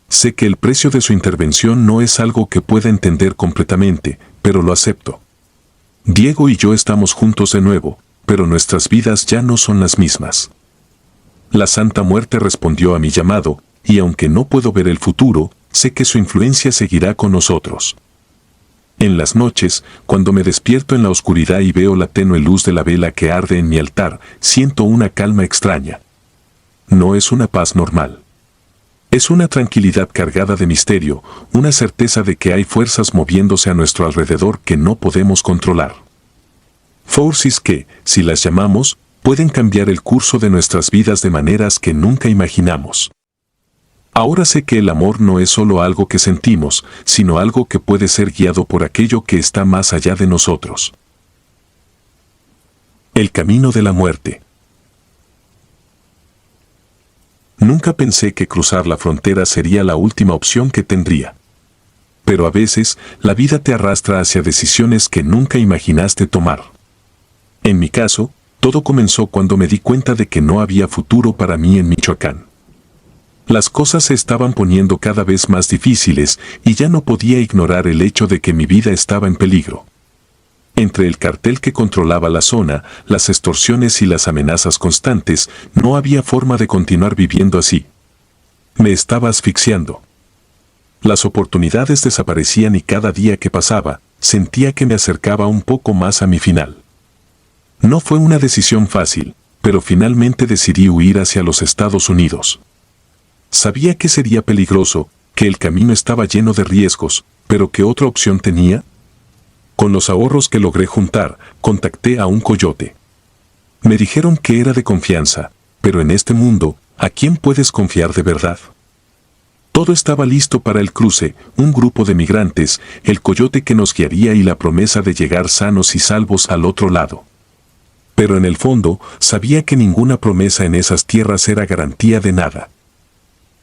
Sé que el precio de su intervención no es algo que pueda entender completamente, pero lo acepto. Diego y yo estamos juntos de nuevo, pero nuestras vidas ya no son las mismas. La Santa Muerte respondió a mi llamado, y aunque no puedo ver el futuro, sé que su influencia seguirá con nosotros. En las noches, cuando me despierto en la oscuridad y veo la tenue luz de la vela que arde en mi altar, siento una calma extraña. No es una paz normal. Es una tranquilidad cargada de misterio, una certeza de que hay fuerzas moviéndose a nuestro alrededor que no podemos controlar. Forces que, si las llamamos, pueden cambiar el curso de nuestras vidas de maneras que nunca imaginamos. Ahora sé que el amor no es solo algo que sentimos, sino algo que puede ser guiado por aquello que está más allá de nosotros. El camino de la muerte. Nunca pensé que cruzar la frontera sería la última opción que tendría. Pero a veces, la vida te arrastra hacia decisiones que nunca imaginaste tomar. En mi caso, todo comenzó cuando me di cuenta de que no había futuro para mí en Michoacán. Las cosas se estaban poniendo cada vez más difíciles y ya no podía ignorar el hecho de que mi vida estaba en peligro. Entre el cartel que controlaba la zona, las extorsiones y las amenazas constantes, no había forma de continuar viviendo así. Me estaba asfixiando. Las oportunidades desaparecían y cada día que pasaba, sentía que me acercaba un poco más a mi final. No fue una decisión fácil, pero finalmente decidí huir hacia los Estados Unidos. Sabía que sería peligroso, que el camino estaba lleno de riesgos, pero ¿qué otra opción tenía? Con los ahorros que logré juntar, contacté a un coyote. Me dijeron que era de confianza, pero en este mundo, ¿a quién puedes confiar de verdad? Todo estaba listo para el cruce, un grupo de migrantes, el coyote que nos guiaría y la promesa de llegar sanos y salvos al otro lado. Pero en el fondo, sabía que ninguna promesa en esas tierras era garantía de nada.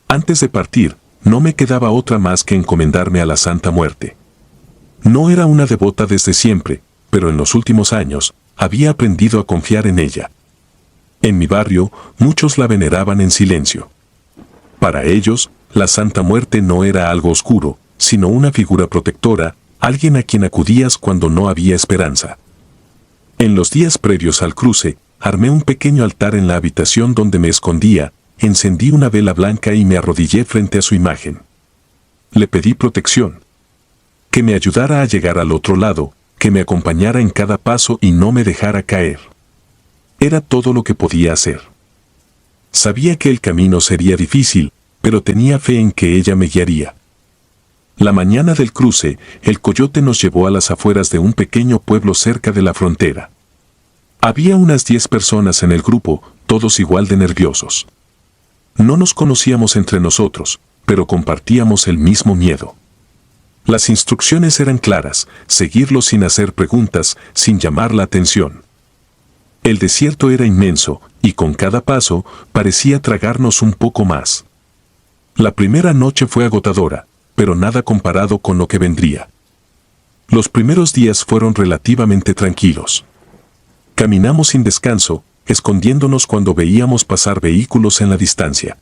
Antes de partir, no me quedaba otra más que encomendarme a la Santa Muerte. No era una devota desde siempre, pero en los últimos años, había aprendido a confiar en ella. En mi barrio, muchos la veneraban en silencio. Para ellos, la Santa Muerte no era algo oscuro, sino una figura protectora, alguien a quien acudías cuando no había esperanza. En los días previos al cruce, armé un pequeño altar en la habitación donde me escondía, encendí una vela blanca y me arrodillé frente a su imagen. Le pedí protección. Que me ayudara a llegar al otro lado, que me acompañara en cada paso y no me dejara caer. Era todo lo que podía hacer. Sabía que el camino sería difícil, pero tenía fe en que ella me guiaría. La mañana del cruce, el coyote nos llevó a las afueras de un pequeño pueblo cerca de la frontera. Había unas 10 personas en el grupo, todos igual de nerviosos. No nos conocíamos entre nosotros, pero compartíamos el mismo miedo. Las instrucciones eran claras, seguirlo sin hacer preguntas, sin llamar la atención. El desierto era inmenso, y con cada paso parecía tragarnos un poco más. La primera noche fue agotadora, pero nada comparado con lo que vendría. Los primeros días fueron relativamente tranquilos. Caminamos sin descanso, escondiéndonos cuando veíamos pasar vehículos en la distancia.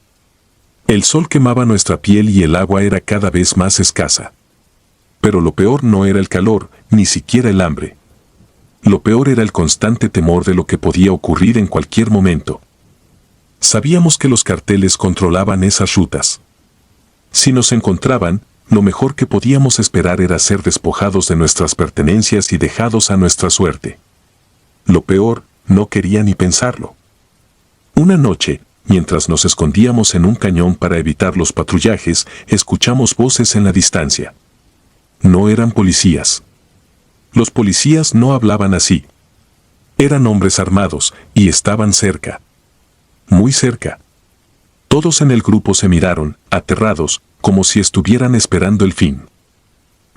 El sol quemaba nuestra piel y el agua era cada vez más escasa. Pero lo peor no era el calor, ni siquiera el hambre. Lo peor era el constante temor de lo que podía ocurrir en cualquier momento. Sabíamos que los carteles controlaban esas rutas. Si nos encontraban, lo mejor que podíamos esperar era ser despojados de nuestras pertenencias y dejados a nuestra suerte. Lo peor, no quería ni pensarlo. Una noche, mientras nos escondíamos en un cañón para evitar los patrullajes, escuchamos voces en la distancia. No eran policías. Los policías no hablaban así. Eran hombres armados, y estaban cerca. Muy cerca. Todos en el grupo se miraron, aterrados, como si estuvieran esperando el fin.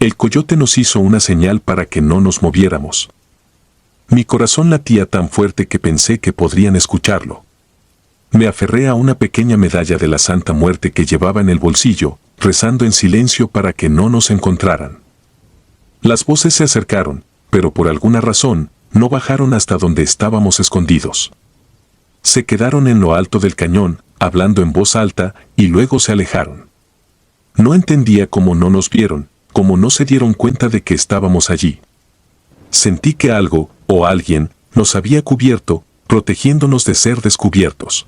El coyote nos hizo una señal para que no nos moviéramos. Mi corazón latía tan fuerte que pensé que podrían escucharlo. Me aferré a una pequeña medalla de la Santa Muerte que llevaba en el bolsillo, rezando en silencio para que no nos encontraran. Las voces se acercaron, pero por alguna razón, no bajaron hasta donde estábamos escondidos. Se quedaron en lo alto del cañón, hablando en voz alta, y luego se alejaron. No entendía cómo no nos vieron, cómo no se dieron cuenta de que estábamos allí. Sentí que algo, o alguien, nos había cubierto, protegiéndonos de ser descubiertos.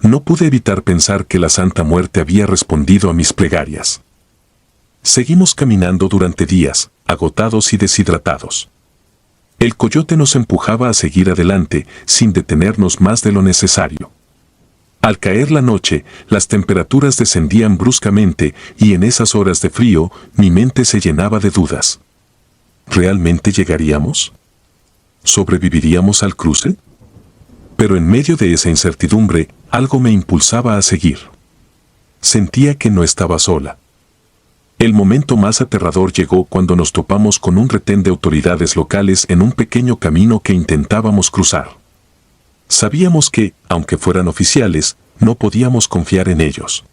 No pude evitar pensar que la Santa Muerte había respondido a mis plegarias. Seguimos caminando durante días, agotados y deshidratados. El coyote nos empujaba a seguir adelante, sin detenernos más de lo necesario. Al caer la noche, las temperaturas descendían bruscamente y en esas horas de frío, mi mente se llenaba de dudas. ¿Realmente llegaríamos? ¿Sobreviviríamos al cruce? Pero en medio de esa incertidumbre, algo me impulsaba a seguir. Sentía que no estaba sola. El momento más aterrador llegó cuando nos topamos con un retén de autoridades locales en un pequeño camino que intentábamos cruzar. Sabíamos que, aunque fueran oficiales, no podíamos confiar en ellos.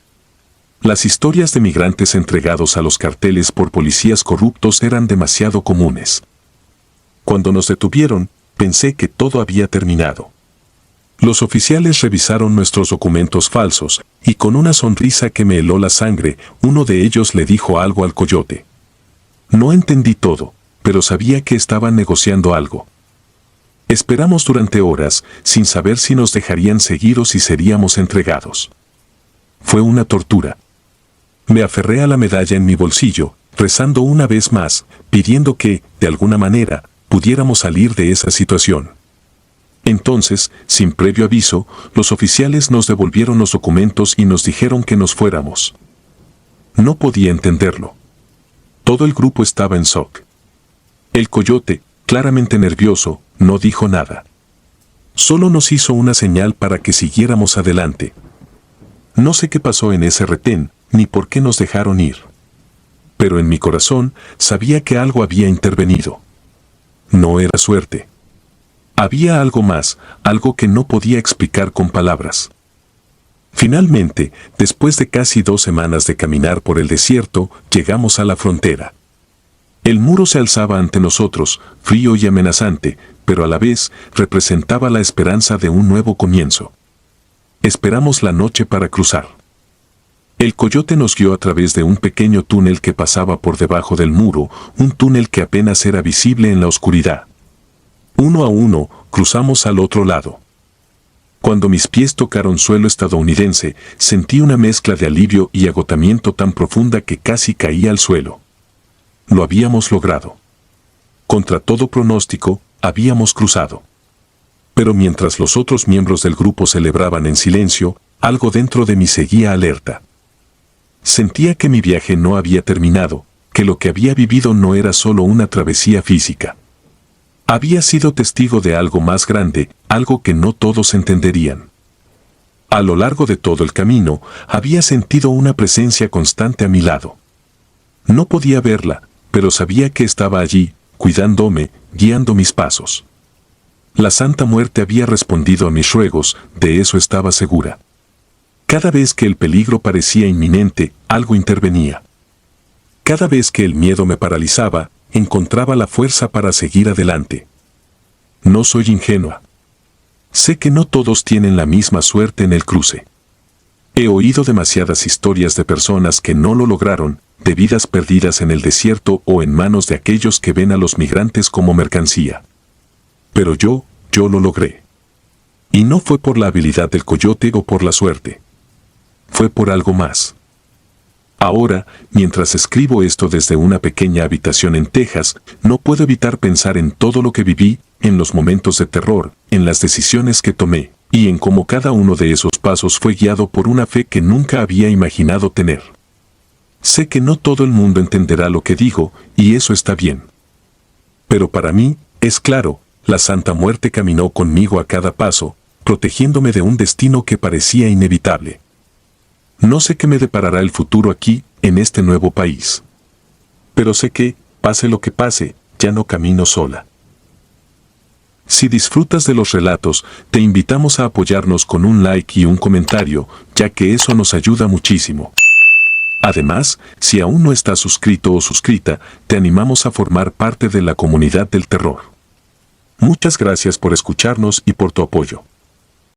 Las historias de migrantes entregados a los carteles por policías corruptos eran demasiado comunes. Cuando nos detuvieron, pensé que todo había terminado. Los oficiales revisaron nuestros documentos falsos, y con una sonrisa que me heló la sangre, uno de ellos le dijo algo al coyote. No entendí todo, pero sabía que estaban negociando algo. Esperamos durante horas, sin saber si nos dejarían seguir o si seríamos entregados. Fue una tortura. Me aferré a la medalla en mi bolsillo, rezando una vez más, pidiendo que, de alguna manera, pudiéramos salir de esa situación. Entonces, sin previo aviso, los oficiales nos devolvieron los documentos y nos dijeron que nos fuéramos. No podía entenderlo. Todo el grupo estaba en shock. El coyote, claramente nervioso, no dijo nada. Solo nos hizo una señal para que siguiéramos adelante. No sé qué pasó en ese retén, ni por qué nos dejaron ir. Pero en mi corazón sabía que algo había intervenido. No era suerte. Había algo más, algo que no podía explicar con palabras. Finalmente, después de casi 2 semanas de caminar por el desierto, llegamos a la frontera. El muro se alzaba ante nosotros, frío y amenazante, pero a la vez representaba la esperanza de un nuevo comienzo. Esperamos la noche para cruzar. El coyote nos guió a través de un pequeño túnel que pasaba por debajo del muro, un túnel que apenas era visible en la oscuridad. Uno a uno, cruzamos al otro lado. Cuando mis pies tocaron suelo estadounidense, sentí una mezcla de alivio y agotamiento tan profunda que casi caí al suelo. Lo habíamos logrado. Contra todo pronóstico, habíamos cruzado. Pero mientras los otros miembros del grupo celebraban en silencio, algo dentro de mí seguía alerta. Sentía que mi viaje no había terminado, que lo que había vivido no era solo una travesía física. Había sido testigo de algo más grande, algo que no todos entenderían. A lo largo de todo el camino, había sentido una presencia constante a mi lado. No podía verla, pero sabía que estaba allí, cuidándome, guiando mis pasos. La Santa Muerte había respondido a mis ruegos, de eso estaba segura. Cada vez que el peligro parecía inminente, algo intervenía. Cada vez que el miedo me paralizaba, encontraba la fuerza para seguir adelante. No soy ingenua. Sé que no todos tienen la misma suerte en el cruce. He oído demasiadas historias de personas que no lo lograron, de vidas perdidas en el desierto o en manos de aquellos que ven a los migrantes como mercancía. Pero yo lo logré. Y no fue por la habilidad del coyote o por la suerte. Fue por algo más. Ahora, mientras escribo esto desde una pequeña habitación en Texas, no puedo evitar pensar en todo lo que viví, en los momentos de terror, en las decisiones que tomé, y en cómo cada uno de esos pasos fue guiado por una fe que nunca había imaginado tener. Sé que no todo el mundo entenderá lo que digo, y eso está bien. Pero para mí, es claro, la Santa Muerte caminó conmigo a cada paso, protegiéndome de un destino que parecía inevitable. No sé qué me deparará el futuro aquí, en este nuevo país. Pero sé que, pase lo que pase, ya no camino sola. Si disfrutas de los relatos, te invitamos a apoyarnos con un like y un comentario, ya que eso nos ayuda muchísimo. Además, si aún no estás suscrito o suscrita, te animamos a formar parte de la comunidad del terror. Muchas gracias por escucharnos y por tu apoyo.